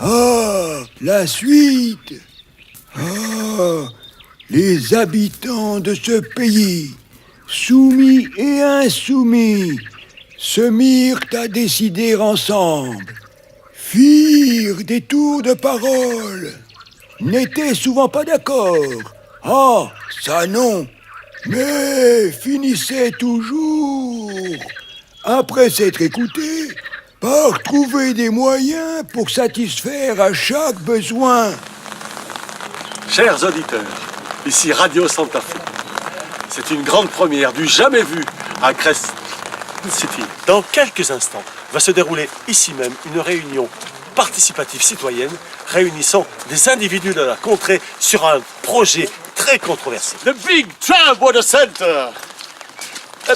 Ah, la suite. Ah, les habitants de ce pays, soumis et insoumis, se mirent à décider ensemble, firent des tours de parole, n'étaient souvent pas d'accord. Ah, ça non, mais finissaient toujours, après s'être écoutés, par trouver des moyens pour satisfaire à chaque besoin. Chers auditeurs, ici Radio Santa Fe. C'est une grande première du jamais vu à Crest City. Dans quelques instants, va se dérouler ici même une réunion participative citoyenne réunissant des individus de la contrée sur un projet très controversé. The Big Tram Water Center.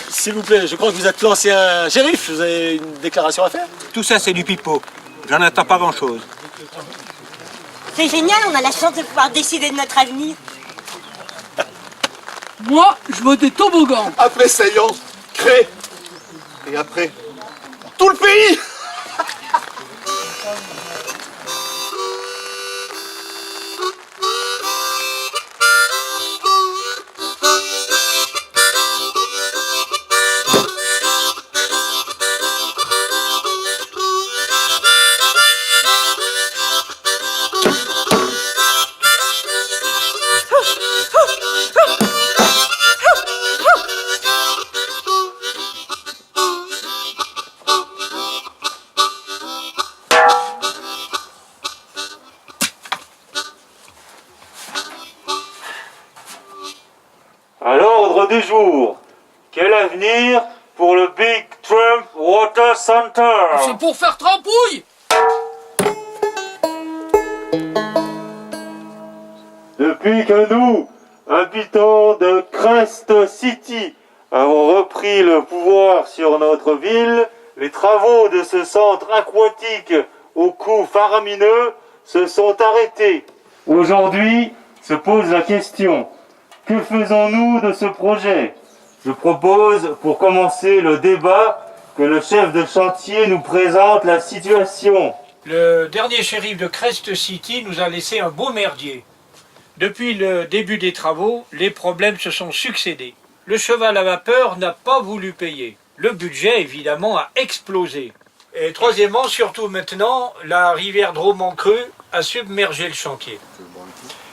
S'il vous plaît, je crois que vous êtes l'ancien shérif. Vous avez une déclaration à faire? Tout ça, c'est du pipeau. J'en attends pas grand-chose. C'est génial, on a la chance de pouvoir décider de notre avenir. Moi, je veux des toboggans. Après séance, crée. Et après, tout le pays. À l'ordre du jour, quel avenir pour le Big Tram Water Center? C'est pour faire trampouille. Depuis que nous, habitants de Crest City, avons repris le pouvoir sur notre ville, les travaux de ce centre aquatique au coût faramineux se sont arrêtés. Aujourd'hui, se pose la question: que faisons-nous de ce projet? Je propose, pour commencer le débat, que le chef de chantier nous présente la situation. Le dernier shérif de Crest City nous a laissé un beau merdier. Depuis le début des travaux, les problèmes se sont succédés. Le cheval à vapeur n'a pas voulu payer. Le budget, évidemment, a explosé. Et troisièmement, surtout maintenant, la rivière Drôme-en-Creux a submergé le chantier.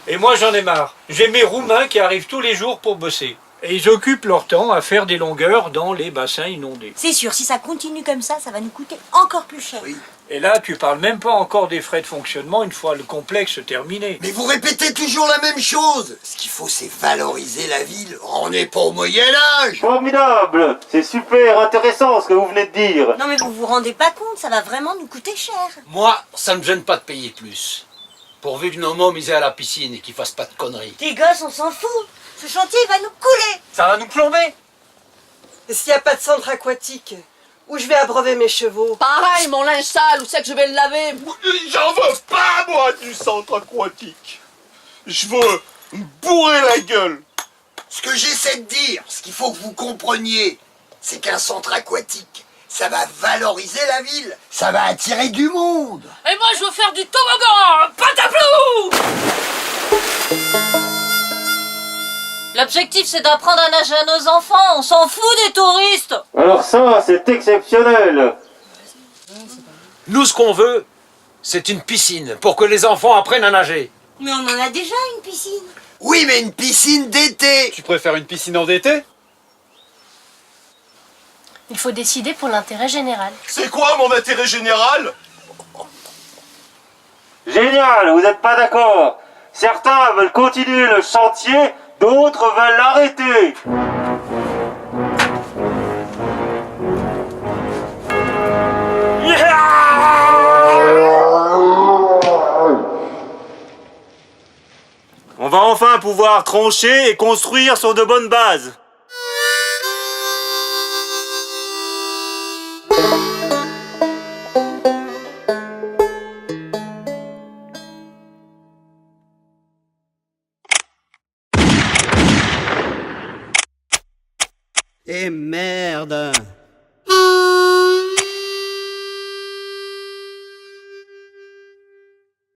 Et moi, j'en ai marre. J'ai mes Roumains qui arrivent tous les jours pour bosser. Et ils occupent leur temps à faire des longueurs dans les bassins inondés. C'est sûr, si ça continue comme ça va nous coûter encore plus cher. Oui. Et là, tu parles même pas encore des frais de fonctionnement une fois le complexe terminé. Mais vous répétez toujours la même chose. Ce qu'il faut, c'est valoriser la ville. On n'est pas au Moyen-Âge. Formidable! C'est super intéressant ce que vous venez de dire. Non mais vous vous rendez pas compte, ça va vraiment nous coûter cher. Moi, ça ne me gêne pas de payer plus. Pourvu que nos mômes aient à la piscine et qu'ils fassent pas de conneries. Les gosses, on s'en fout. Ce chantier, il va nous couler. Ça va nous plomber. Et s'il n'y a pas de centre aquatique, où je vais abreuver mes chevaux? Pareil, mon linge sale, où c'est que je vais le laver? J'en veux pas, moi, du centre aquatique. Je veux me bourrer la gueule. Ce que j'essaie de dire, ce qu'il faut que vous compreniez, c'est qu'un centre aquatique, ça va valoriser la ville. Ça va attirer du monde. Et moi, je veux faire du toboggan. Pataplou! L'objectif, c'est d'apprendre à nager à nos enfants. On s'en fout des touristes. Alors ça, c'est exceptionnel. Nous, ce qu'on veut, c'est une piscine pour que les enfants apprennent à nager. Mais on en a déjà une piscine. Oui, mais une piscine d'été. Tu préfères une piscine en été? Il faut décider pour l'intérêt général. C'est quoi mon intérêt général? Génial, vous n'êtes pas d'accord. Certains veulent continuer le chantier, d'autres veulent l'arrêter. On va enfin pouvoir trancher et construire sur de bonnes bases. Et merde!